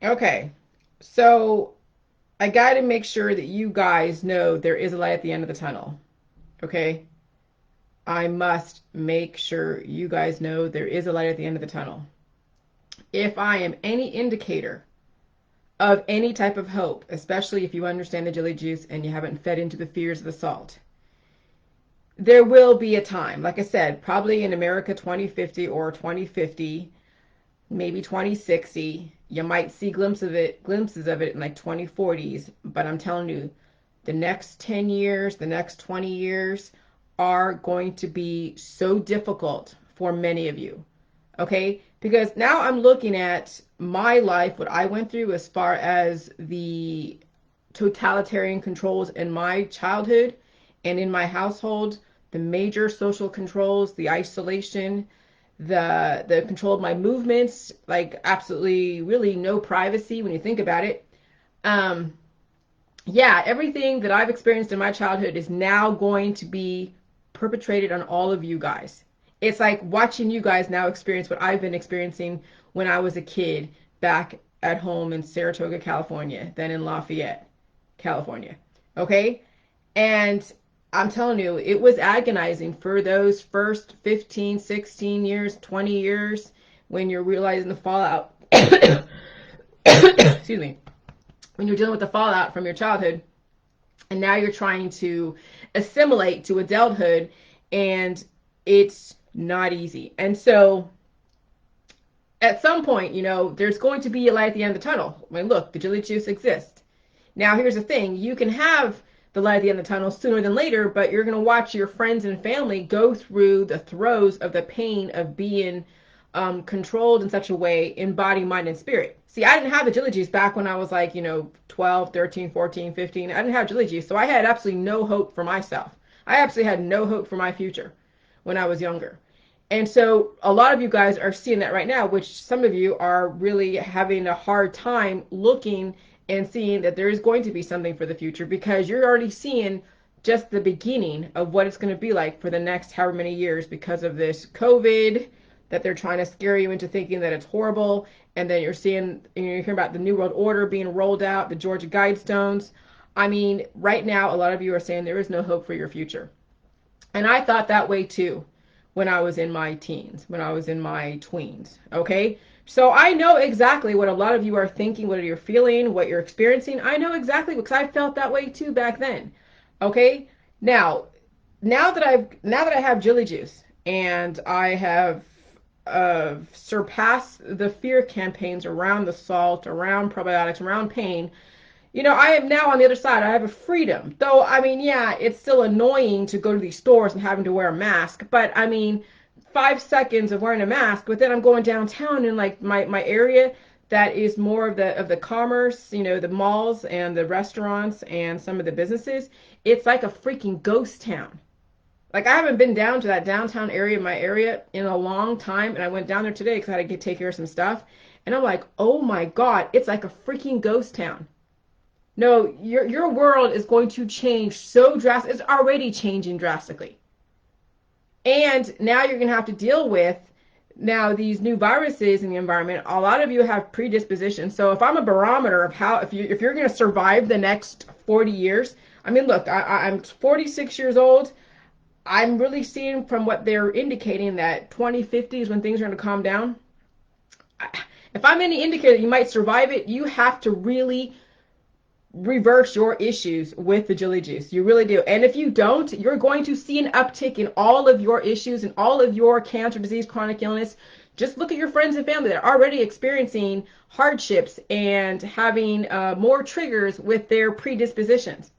Okay. So I got to make sure that you guys know there is a light at the end of the tunnel. Okay. I must make sure you guys know there is a light at the end of the tunnel. If I am any indicator of any type of hope, especially if you understand the jelly juice and you haven't fed into the fears of the salt, there will be a time, like I said, probably in America 2050 or 2050, maybe 2060. You might see glimpses of it in like 2040s, but I'm telling you, the next 10 years, the next 20 years are going to be so difficult for many of you. Okay? Because now I'm looking at my life, what I went through as far as the totalitarian controls in my childhood and in my household, the major social controls, the isolation, the control of my movements, like absolutely really no privacy when you think about it. Um, yeah, everything that I've experienced in my childhood is now going to be perpetrated on all of you guys. It's like watching you guys now experience what I've been experiencing when I was a kid back at home in Saratoga, California, then in Lafayette, California. Okay? And I'm telling you, it was agonizing for those first 15, 16 years, 20 years when you're realizing the fallout. Excuse me. When you're dealing with the fallout from your childhood, and now you're trying to assimilate to adulthood, and it's not easy. And so at some point, there's going to be a light at the end of the tunnel. I mean, look, the jelly juice exists. Now, here's the thing. You can have the light at the end of the tunnel sooner than later, but you're going to watch your friends and family go through the throes of the pain of being controlled in such a way in body, mind, and spirit. See, I didn't have the jelly juice back when I was like, 12, 13, 14, 15. I didn't have jelly juice, so I had absolutely no hope for myself. I absolutely had no hope for my future when I was younger. And so a lot of you guys are seeing that right now, which some of you are really having a hard time looking and seeing that there is going to be something for the future because you're already seeing just the beginning of what it's going to be like for the next however many years because of this COVID that they're trying to scare you into thinking that it's horrible. And then you're hearing about the New World Order being rolled out, the Georgia Guidestones. I mean, right now, a lot of you are saying there is no hope for your future. And I thought that way too when I was in my teens, when I was in my tweens. Okay? So I know exactly what a lot of you are thinking, what you're feeling, what you're experiencing. I know exactly because I felt that way too back then. Okay? Now, now that I have Jilly Juice and I have surpassed the fear campaigns around the salt, around probiotics, around pain, I am now on the other side. I have a freedom. Though, I mean, yeah, it's still annoying to go to these stores and having to wear a mask. But, I mean, 5 seconds of wearing a mask, but then I'm going downtown in like my area that is more of the commerce, the malls and the restaurants and some of the businesses. It's like a freaking ghost town. Like I haven't been down to that downtown area, my area, in a long time, and I went down there today because I had to take care of some stuff. And I'm like, oh my God, it's like a freaking ghost town. No, your world is going to change so drastic. It's already changing drastically. And now you're going to have to deal with now these new viruses in the environment. A lot of you have predispositions. So if I'm a barometer of how if you're going to survive the next 40 years, I mean, look, I'm 46 years old. I'm really seeing from what they're indicating that 2050 is when things are going to calm down. If I'm any indicator that you might survive it, you have to really reverse your issues with the Jilly Juice. You really do. And if you don't, you're going to see an uptick in all of your issues and all of your cancer, disease, chronic illness. Just look at your friends and family that are already experiencing hardships and having more triggers with their predispositions.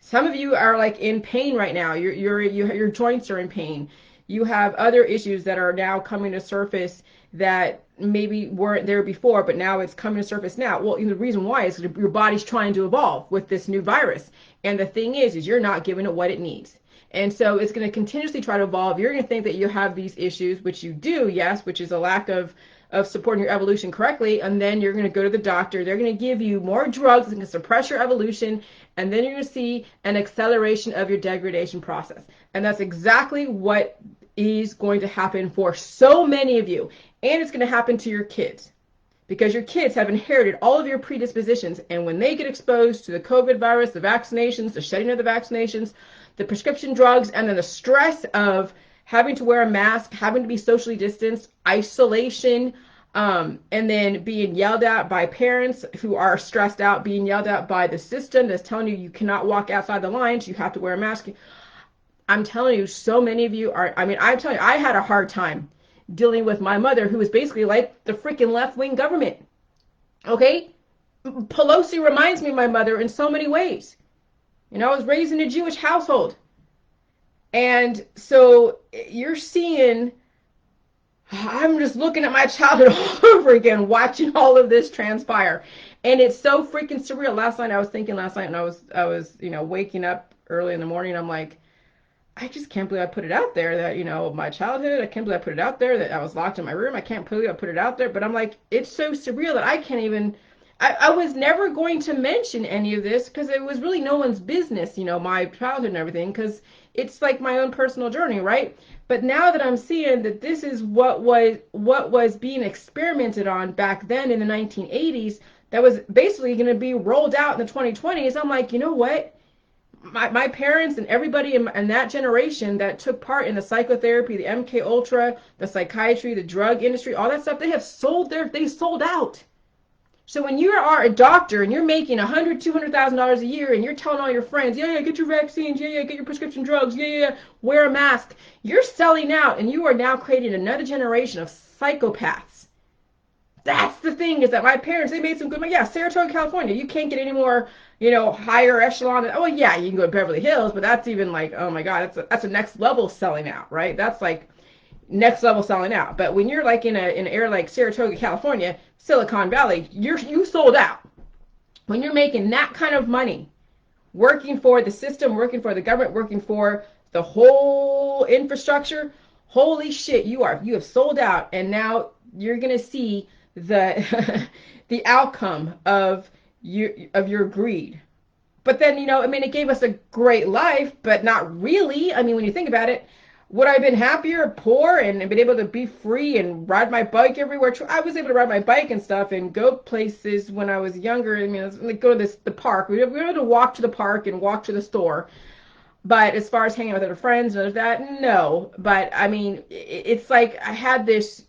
Some of you are like in pain right now. Your joints are in pain. You have other issues that are now coming to surface that maybe weren't there before, but now it's coming to surface now. Well, the reason why is your body's trying to evolve with this new virus. And the thing is you're not giving it what it needs. And so it's going to continuously try to evolve. You're going to think that you have these issues, which you do, yes, which is a lack of supporting your evolution correctly, and then you're going to go to the doctor. They're going to give you more drugs that can suppress your evolution, and then you're going to see an acceleration of your degradation process. And that's exactly what is going to happen for so many of you. And it's going to happen to your kids. because your kids have inherited all of your predispositions. And when they get exposed to the COVID virus, the vaccinations, the shedding of the vaccinations, the prescription drugs, and then the stress of having to wear a mask, having to be socially distanced, isolation, and then being yelled at by parents who are stressed out, being yelled at by the system that's telling you you cannot walk outside the lines, you have to wear a mask. I'm telling you, so many of you are, I mean, I'm telling you, I had a hard time dealing with my mother, who was basically like the freaking left-wing government. Okay? Pelosi reminds me of my mother in so many ways. You know, I was raised in a Jewish household. And so you're seeing, I'm just looking at my childhood all over again, watching all of this transpire. And it's so freaking surreal. Last night when I was, waking up early in the morning, I'm like, I just can't believe I put it out there that, my childhood, I can't believe I put it out there that I was locked in my room. I can't believe I put it out there. But I'm like, it's so surreal that I can't even, I was never going to mention any of this because it was really no one's business, my childhood and everything, because it's like my own personal journey, right? But now that I'm seeing that this is what was being experimented on back then in the 1980s, that was basically going to be rolled out in the 2020s, I'm like, you know what? My parents and everybody in that generation that took part in the psychotherapy, the MK Ultra, the psychiatry, the drug industry, all that stuff, they sold out. So when you are a doctor and you're making $100,000-$200,000 a year and you're telling all your friends, yeah, get your vaccines, yeah, get your prescription drugs, yeah, wear a mask, you're selling out, and you are now creating another generation of psychopaths. That's the thing, is that my parents, they made some good money. Yeah, Saratoga, California, you can't get any more, higher echelon. Oh yeah, you can go to Beverly Hills, but that's even like, oh my God, that's a next level selling out, right? That's like next level selling out. But when you're like in an area like Saratoga, California, Silicon Valley, you sold out. When you're making that kind of money, working for the system, working for the government, working for the whole infrastructure, holy shit, you have sold out, and now you're gonna see the the outcome of your greed. But then, it gave us a great life, but not really. I mean, when you think about it, would I have been happier, poor, and been able to be free and ride my bike everywhere? I was able to ride my bike and stuff and go places when I was younger. I mean, I was like, go to the park. We were able to walk to the park and walk to the store. But as far as hanging out with other friends and that, no. But I mean, it's like I had this.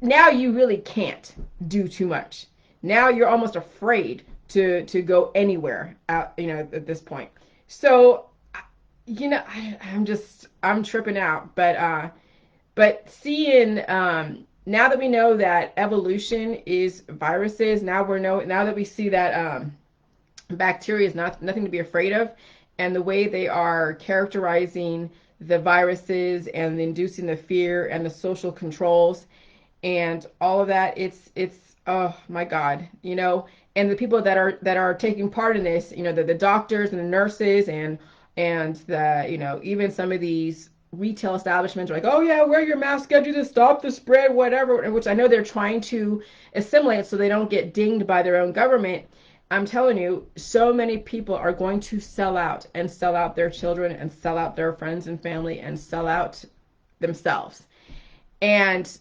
Now you really can't do too much. Now you're almost afraid to go anywhere out, at this point. So, I'm tripping out. But seeing, now that we know that evolution is viruses, now that we see that bacteria is nothing to be afraid of, and the way they are characterizing the viruses and inducing the fear and the social controls and all of that, it's oh my God, and the people that are taking part in this, the doctors and the nurses and the, even some of these retail establishments are like, oh yeah, wear your mask, gotta do this, stop the spread, whatever, which I know they're trying to assimilate so they don't get dinged by their own government. I'm telling you, so many people are going to sell out and sell out their children and sell out their friends and family and sell out themselves. And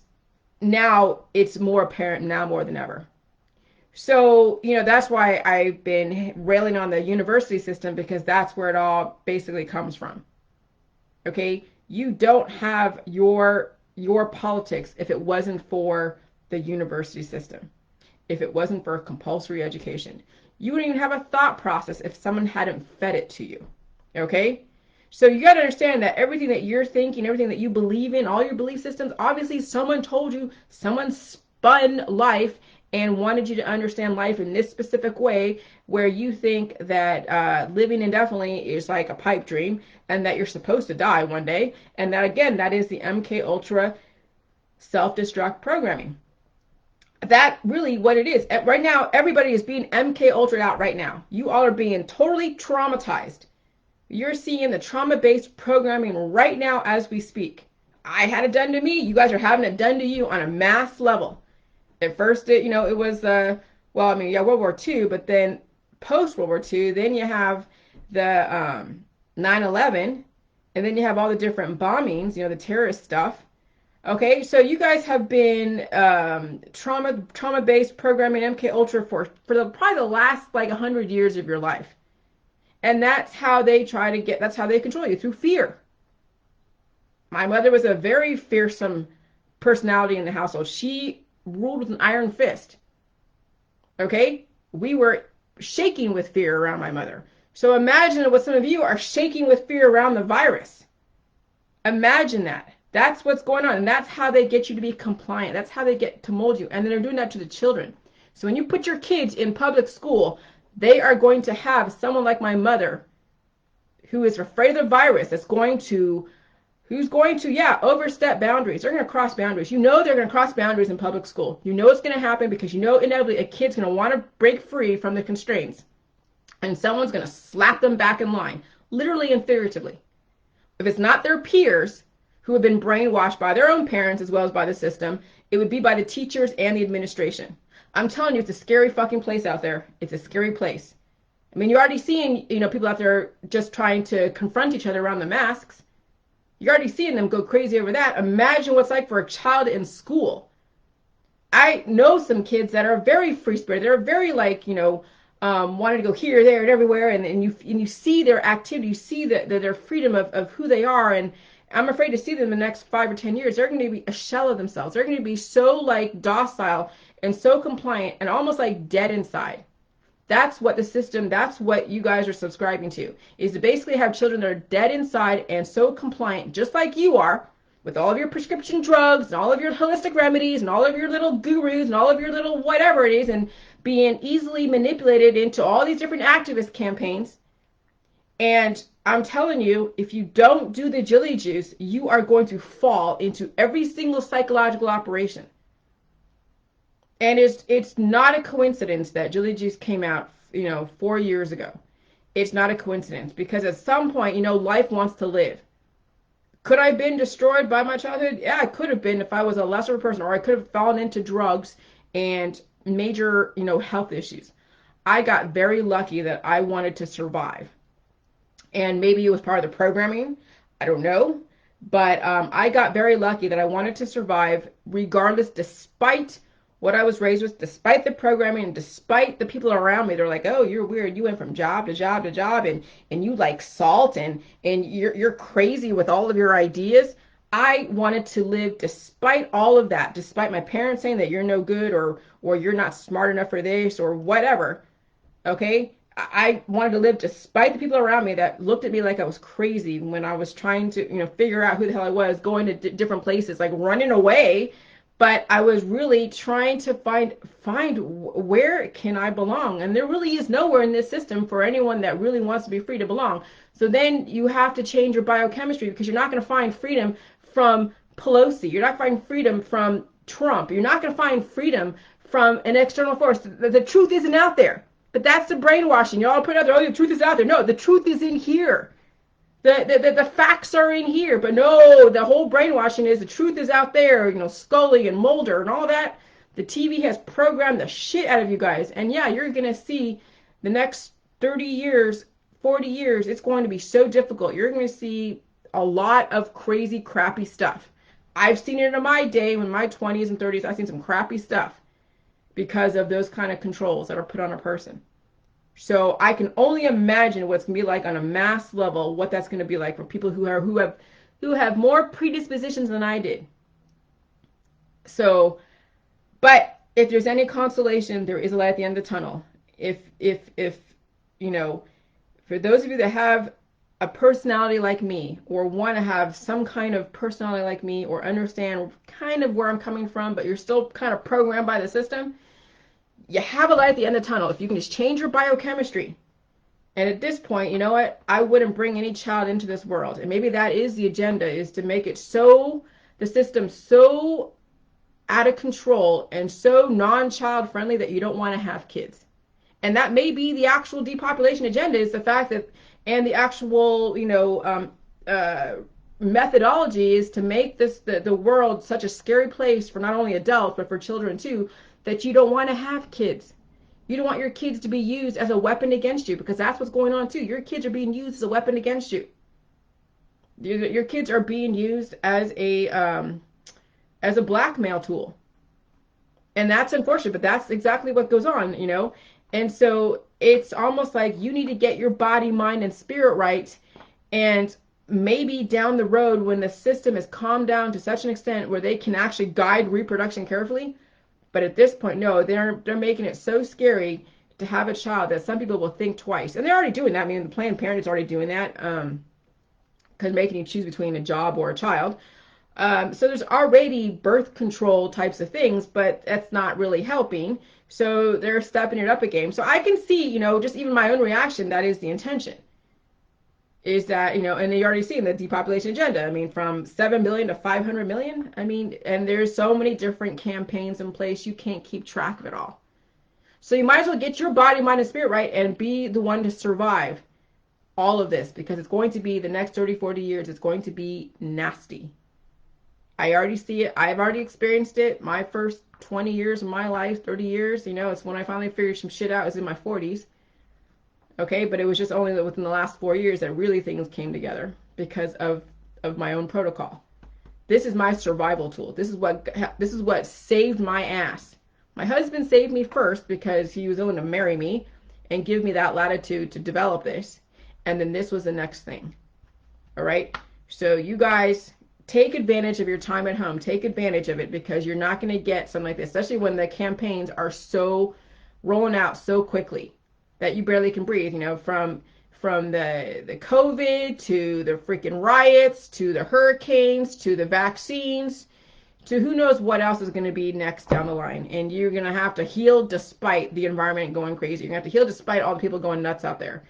now it's more apparent now more than ever. So, that's why I've been railing on the university system, because that's where it all basically comes from. Okay? You don't have your politics if it wasn't for the university system. If it wasn't for compulsory education. You wouldn't even have a thought process if someone hadn't fed it to you. Okay? So you got to understand that everything that you're thinking, everything that you believe in, all your belief systems, obviously someone told you, someone spun life and wanted you to understand life in this specific way, where you think that living indefinitely is like a pipe dream and that you're supposed to die one day. And that, again, that is the MK Ultra self-destruct programming. That really what it is. Right now, everybody is being MK Ultra out right now. You all are being totally traumatized. You're seeing the trauma-based programming right now as we speak. I had it done to me. You guys are having it done to you on a mass level. At first, it was, World War II, but then post-World War II, then you have the 9/11, and then you have all the different bombings, the terrorist stuff. Okay, so you guys have been trauma based programming MK Ultra for probably the last like 100 years of your life, and that's how they try to get. That's how they control you, through fear. My mother was a very fearsome personality in the household. She ruled with an iron fist. Okay, we were shaking with fear around my mother. So imagine what some of you are shaking with fear around the virus. Imagine that. That's what's going on. And that's how they get you to be compliant. That's how they get to mold you. And then they're doing that to the children. So when you put your kids in public school, they are going to have someone like my mother who is afraid of the virus, who's going to, yeah, overstep boundaries. They're going to cross boundaries. You know they're going to cross boundaries in public school. You know it's going to happen because you know inevitably a kid's going to want to break free from the constraints. And someone's going to slap them back in line, literally and figuratively. If it's not their peers who have been brainwashed by their own parents as well as by the system, it would be by the teachers and the administration. I'm telling you, it's a scary fucking place out there. It's a scary place. I mean, you're already seeing, people out there just trying to confront each other around the masks. You're already seeing them go crazy over that. Imagine what's like for a child in school. I know some kids that are very free spirited. They're very like, wanting to go here, there, and everywhere. And you see their activity. You see their freedom of who they are. And I'm afraid to see them in the next 5 or 10 years. They're going to be a shell of themselves. They're going to be so like docile and so compliant and almost like dead inside. That's what the system, that's what you guys are subscribing to, is to basically have children that are dead inside and so compliant, just like you are, with all of your prescription drugs and all of your holistic remedies and all of your little gurus and all of your little whatever it is, and being easily manipulated into all these different activist campaigns. And I'm telling you, if you don't do the Jilly Juice, you are going to fall into every single psychological operation. And it's not a coincidence that Jilly Juice came out, 4 years ago. It's not a coincidence because at some point, life wants to live. Could I have been destroyed by my childhood? Yeah, I could have been if I was a lesser person, or I could have fallen into drugs and major, health issues. I got very lucky that I wanted to survive. And maybe it was part of the programming. I don't know. But I got very lucky that I wanted to survive regardless, despite what I was raised with, despite the programming, and despite the people around me. They're like, oh, you're weird. You went from job to job to job, and you like salt, and you're crazy with all of your ideas. I wanted to live despite all of that, despite my parents saying that you're no good, or you're not smart enough for this, or whatever. Okay? I wanted to live despite the people around me that looked at me like I was crazy when I was trying to, figure out who the hell I was, going to different places, like running away. But I was really trying to find where can I belong? And there really is nowhere in this system for anyone that really wants to be free to belong. So then you have to change your biochemistry, because you're not going to find freedom from Pelosi. You're not going to find freedom from Trump. You're not going to find freedom from an external force. The truth isn't out there. But that's the brainwashing. Y'all put out there, oh, the truth is out there. No, the truth is in here. The facts are in here. But no, the whole brainwashing is the truth is out there. Scully and Mulder and all that. The TV has programmed the shit out of you guys. And yeah, you're going to see the next 30 years, 40 years, it's going to be so difficult. You're going to see a lot of crazy, crappy stuff. I've seen it in my day, in my 20s and 30s. I've seen some crappy stuff because of those kind of controls that are put on a person. So I can only imagine what's going to be like on a mass level, what that's going to be like for people who have more predispositions than I did. So, but if there's any consolation, there is a light at the end of the tunnel. If for those of you that have a personality like me, or want to have some kind of personality like me, or understand kind of where I'm coming from, but you're still kind of programmed by the system, you have a light at the end of the tunnel. If you can just change your biochemistry. And at this point, you know what? I wouldn't bring any child into this world. And maybe that is the agenda, is to make it so, the system so out of control and so non-child friendly that you don't want to have kids. And that may be the actual depopulation agenda, is the fact that, and the actual, methodology is to make the world such a scary place for not only adults, but for children too, that you don't want to have kids. You don't want your kids to be used as a weapon against you, because that's what's going on too. Your kids are being used as a weapon against you. Your kids are being used as a as a blackmail tool. And that's unfortunate, but that's exactly what goes on, you know? And so it's almost like you need to get your body, mind, and spirit right. And maybe down the road, when the system is calmed down to such an extent where they can actually guide reproduction carefully. But at this point, no, they're making it so scary to have a child that some people will think twice. And they're already doing that. I mean, the Planned Parenthood's already doing that, because making you choose between a job or a child. So there's already birth control types of things, but that's not really helping. So they're stepping it up a game. So I can see, you know, just even my own reaction, that is the intention. Is that, you know, and you already seen the depopulation agenda. I mean, from 7 billion to 500 million. I mean, and there's so many different campaigns in place, you can't keep track of it all. So you might as well get your body, mind, and spirit right and be the one to survive all of this, because it's going to be the next 30, 40 years, it's going to be nasty. I already see it. I've already experienced it. My first 20 years of my life, 30 years, you know, it's when I finally figured some shit out. It was in my 40s. Okay, but it was just only within the last 4 years that really things came together because of my own protocol. This is my survival tool. This is what saved my ass. My husband saved me first because he was willing to marry me and give me that latitude to develop this. And then this was the next thing. All right? So you guys take advantage of your time at home. Take advantage of it, because you're not going to get something like this, especially when the campaigns are so rolling out so quickly that you barely can breathe, you know, from the COVID to the freaking riots to the hurricanes to the vaccines to who knows what else is going to be next down the line. And you're going to have to heal despite the environment going crazy. You're going to have to heal despite all the people going nuts out there.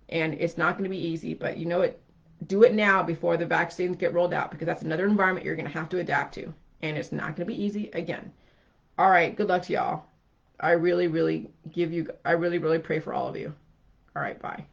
And it's not going to be easy, but you know what? Do it now before the vaccines get rolled out, because that's another environment you're going to have to adapt to. And it's not going to be easy again. All right, good luck to y'all. I really, really pray for all of you. All right, bye.